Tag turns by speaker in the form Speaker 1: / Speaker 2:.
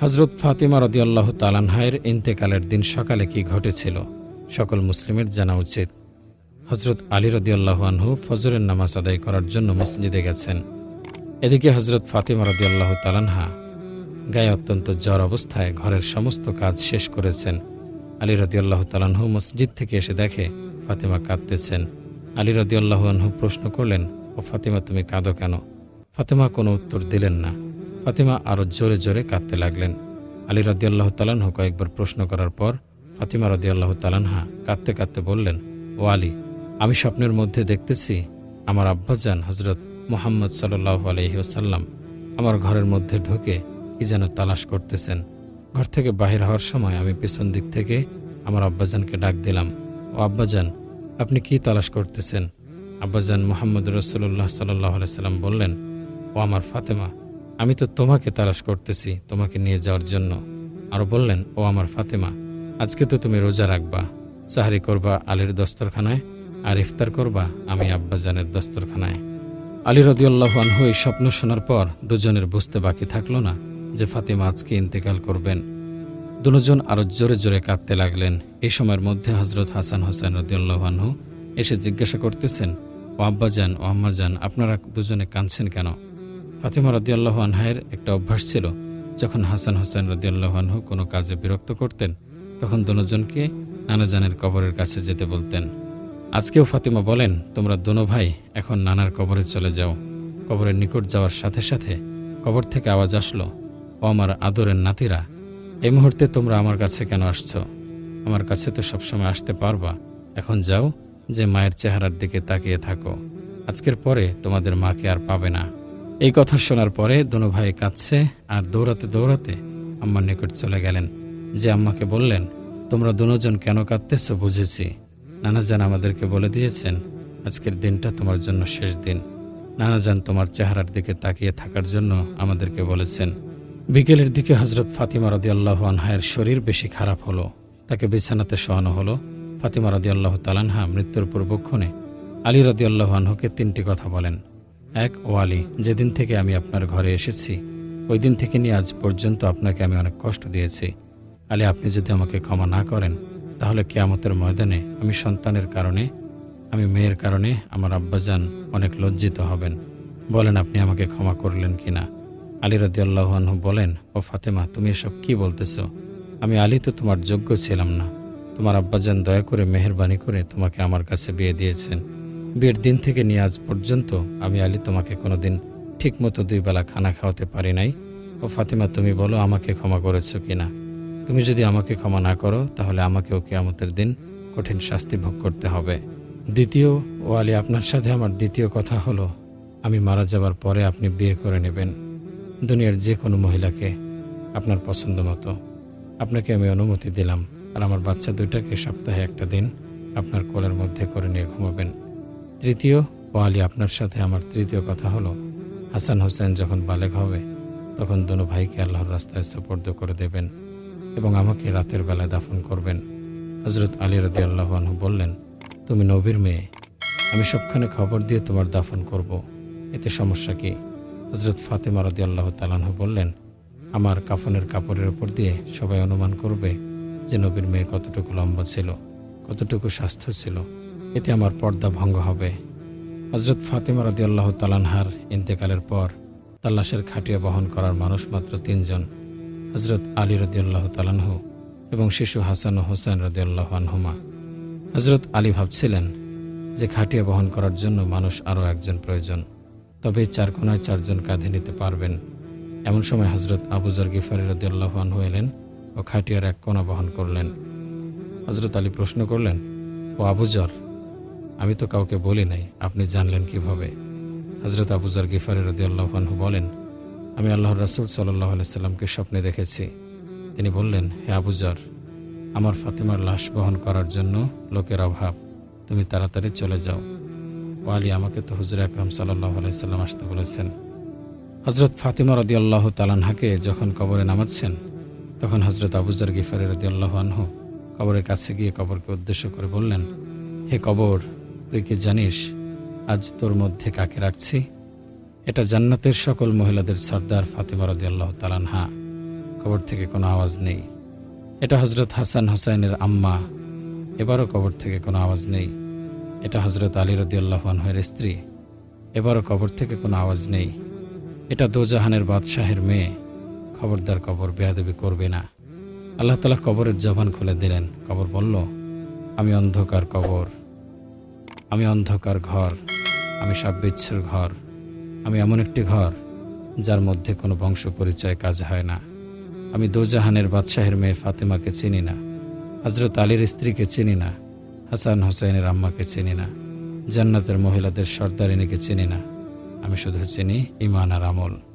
Speaker 1: হজরত ফাতিমা রাদিয়াল্লাহু তাআলা আনহার ইন্তেকালের দিন সকালে কি ঘটেছিল সকল মুসলিমের জানা উচিত। হজরত আলী রাদিয়াল্লাহু আনহু ফজরের নামাজ আদায় করার জন্য মসজিদে গেছেন। এদিকে হজরত ফাতিমা রাদিয়াল্লাহু তাআলা আনহা গায়ে অত্যন্ত জ্বর অবস্থায় ঘরের সমস্ত কাজ শেষ করেছেন। আলী রাদিয়াল্লাহু তাআলা আনহু মসজিদ থেকে এসে দেখে ফাতিমা কাঁদতেছেন। আলী রাদিয়াল্লাহু আনহু প্রশ্ন করলেন, ও ফাতিমা, তুমি কাঁদো কেন? ফাতিমা কোনো উত্তর দিলেন না। ফাতিমা আরও জোরে জোরে কাঁদতে লাগলেন। আলী রাদিয়াল্লাহু তাআলা আনহু কয়েকবার প্রশ্ন করার পর ফাতিমা রাদিয়াল্লাহু তাআলা আনহা কাঁদতে কাঁদতে বললেন, ও আলী, আমি স্বপ্নের মধ্যে দেখতেছি আমার আব্বাজান হজরত মুহাম্মদ সাল্লাল্লাহু আলাইহি ওয়াসাল্লাম আমার ঘরের মধ্যে ঢুকে কি যেন তালাশ করতেছেন। ঘর থেকে বাহির হওয়ার সময় আমি পেছন দিক থেকে আমার আব্বাজানকে ডাক দিলাম, ও আব্বাজান, আপনি কি তালাশ করতেছেন? আব্বাজান মুহাম্মদ রাসূলুল্লাহ সাল্লাল্লাহু আলাইহি সাল্লাম বললেন, ও আমার ফাতেমা, আমি তো তোমাকে তালাশ করতেছি, তোমাকে নিয়ে যাওয়ার জন্য। আরও বললেন, ও আমার ফাতেমা, আজকে তো তুমি রোজা রাখবা, সাহরি করবা আলীর দস্তরখানায়, আর ইফতার করবা আমি আব্বাজানের দস্তরখানায়। আলী রাদিয়াল্লাহু আনহু এই স্বপ্ন শোনার পর দুজনের বুঝতে বাকি থাকলো না যে ফাতিমা আজকে ইন্তেকাল করবেন। দুজন আরও জোরে জোরে কাঁদতে লাগলেন। এই সময়ের মধ্যে হজরত হাসান হোসেন রাদিয়াল্লাহু আনহু এসে জিজ্ঞাসা করতেছেন, ও আব্বাজান, ও আম্মাজান, আপনারা দুজনে কাঁদছেন কেন? ফাতিমা রাদিয়াল্লাহু আনহার একটা অভ্যাস ছিল, যখন হাসান হোসেন রাদিয়াল্লাহু আনহু কোনো কাজে বিরক্ত করতেন তখন দুজনকে নানাজানের কবরের কাছে যেতে বলতেন। আজকেও ফাতিমা বলেন, তোমরা দোনো ভাই এখন নানার কবরে চলে যাও। কবরের নিকট যাওয়ার সাথে সাথে কবর থেকে আওয়াজ আসলো, ও আমার আদরের নাতিরা, এই মুহূর্তে তোমরা আমার কাছে কেন আসছো? আমার কাছে তো সবসময় আসতে পারবা। এখন যাও, যে মায়ের চেহারার দিকে তাকিয়ে থাকো। আজকের পরে তোমাদের মাকে আর পাবে না। এই কথা শোনার পরে দোনো ভাই কাঁদছে আর দৌড়াতে দৌড়াতে আম্মার নিকট চলে গেলেন। যে আম্মাকে বললেন, তোমরা দুজন কেন কাঁদতেছ বুঝেছি। নানাজান আমাদেরকে বলে দিয়েছেন আজকের দিনটা তোমার জন্য শেষ দিন। নানাজান তোমার চেহারার দিকে তাকিয়ে থাকার জন্য আমাদেরকে বলেছেন। বিকেলের দিকে হজরত ফাতিমা রাদিয়াল্লাহু আনহার শরীর বেশি খারাপ হলো। তাকে বিছানাতে শোয়ানো হলো। ফাতিমা রাদিয়াল্লাহু তাআলা আনহা মৃত্যুর পূর্বক্ষণে আলী রাদিয়াল্লাহু আনহুকে 3টি কথা বলেন। 1, ও আলী, যেদিন থেকে আমি আপনার ঘরে এসেছি ওই দিন থেকে নিয়ে আজ পর্যন্ত আপনাকে আমি অনেক কষ্ট দিয়েছি। আলী, আপনি যদি আমাকে ক্ষমা না করেন তাহলে কিয়ামতের ময়দানে আমি সন্তানের কারণে, আমি মেয়ের কারণে আমার আব্বাজান অনেক লজ্জিত হবেন। বলেন আপনি আমাকে ক্ষমা করলেন কিনা? আলী রাদিয়াল্লাহু আনহু বলেন, ও ফাতেমা, তুমি এসব কি বলতেছ? আমি আলী তো তোমার যোগ্য ছিলাম না। তোমার আব্বাজান দয়া করে মেহেরবানি করে তোমাকে আমার কাছে বিয়ে দিয়েছেন। বিয়ের দিন থেকে নিয়ে আজ পর্যন্ত আমি আলী তোমাকে কোনোদিন ঠিকমতো 2 বেলা খানা খাওয়াতে পারি নাই। ও ফাতেমা, তুমি বলো আমাকে ক্ষমা করেছো কিনা? তুমি যদি আমাকে ক্ষমা না করো তাহলে আমাকেও কিয়ামতের দিন কঠিন শাস্তি ভোগ করতে হবে। দ্বিতীয়, ও আলী, আপনার সাথে আমার দ্বিতীয় কথা হলো, আমি মারা যাবার পরে আপনি বিয়ে করে নেবেন দুনিয়ার যে কোনো মহিলাকে আপনার পছন্দ মতো। আপনাকে আমি অনুমতি দিলাম। আর আমার বাচ্চা 2টাকে সপ্তাহে একটা দিন আপনার কোলের মধ্যে করে নিয়ে ঘুমাবেন। তৃতীয়, ও আলী, আপনার সাথে আমার তৃতীয় কথা হলো, হাসান হোসেন যখন বালেগ হবে তখন দোনো ভাইকে আল্লাহর রাস্তায় সুপর্দ করে দেবেন এবং আমাকে রাতের বেলায় দাফন করবেন। হজরত আলী রাদিয়াল্লাহু আনহু বললেন, তুমি নবীর মেয়ে, আমি সবখানে খবর দিয়ে তোমার দাফন করব, এতে সমস্যা কি? হজরত ফাতিমা রাদিয়াল্লাহু তাআলা আনহা বললেন, আমার কাফনের কাপড়ের উপর দিয়ে সবাই অনুমান করবে যে নবীর মেয়ে কতটুকু লম্বা ছিল, কতটুকু স্বাস্থ্য ছিল, এতে আমার পর্দা ভঙ্গ হবে। হজরত ফাতিমা রাদিয়াল্লাহু তাআলা আনহার ইন্তেকালের পর তার লাশের খাটিয়া বহন করার মানুষ মাত্র 3 জন, হজরত আলী রাদিয়াল্লাহু তাআলা আনহু এবং শিশু হাসান ও হোসেন রাদিয়াল্লাহু আনহুমা। হজরত আলী ভাবছিলেন যে খাটিয়া বহন করার জন্য মানুষ আরও একজন প্রয়োজন, তবে 4 কোনায় 4 জন কাঁধে নিতে পারবেন। এমন সময় হজরত আবু যর গিফারী রাদিয়াল্লাহু আনহু এলেন ও খাটিয়ার এক কোনা বহন করলেন। হজরত আলী প্রশ্ন করলেন, ও আবু যর, আমি তো কাউকে বলি নাই, আপনি জানলেন কিভাবে? হজরত আবু যর গিফারী রাদিয়াল্লাহু আনহু বলেন, আমি আল্লাহর রাসূল সাল্লাল্লাহু আলাইহি সাল্লামকে স্বপ্নে দেখেছি। তিনি বললেন, হে আবু যর, আমার ফাতিমার লাশ বহন করার জন্য লোকের অভাব, তুমি তাড়াতাড়ি চলে যাও। ও আলী, আমাকে তো হুজুর আকরাম সাল্লাল্লাহু আলাইহি সাল্লাম আসতে বলেছেন। হজরত ফাতিমা রাদিয়াল্লাহু তাআলা আনহাকে যখন কবরে নামাচ্ছেন তখন হজরত আবু যর গিফারী রাদিয়াল্লাহু আনহু কবরের কাছে গিয়ে কবরকে উদ্দেশ্য করে বললেন, হে কবর, তুই কি জানিস আজ তোর মধ্যে কাকে রাখছি? এটা জান্নাতের সকল মহিলাদের সর্দার ফাতিমা রাদিয়াল্লাহু তাআলা আনহা। কবর থেকে কোনো আওয়াজ নেই। এটা হজরত হাসান হোসাইনের আম্মা, এবারও কবর থেকে কোনো আওয়াজ নেই। এটা হজরত আলী রাদিয়াল্লাহু আনহুর স্ত্রী, এবারও কবর থেকে কোনো আওয়াজ নেই। এটা দোজাহানের বাদশাহের মেয়ে, খবরদার কবর বেয়াদবি করবে না। আল্লাহ তাআলা কবরের জবান খুলে দিলেন। কবর বলল, আমি অন্ধকার কবর, আমি অন্ধকার ঘর, আমি সাববিচ্ছের ঘর, আমি এমন একটি ঘর যার মধ্যে কোনো বংশ পরিচয় কাজ হয় না। আমি দোজাহানের বাদশাহের মেয়ে ফাতেমাকে চিনি না, হজরত আলীর স্ত্রীকে চিনি না, হাসান হোসেনের আম্মাকে চিনি না, জান্নাতের মহিলাদের সর্দারিনীকে চিনি না। আমি শুধু চিনি ঈমান আর আমল।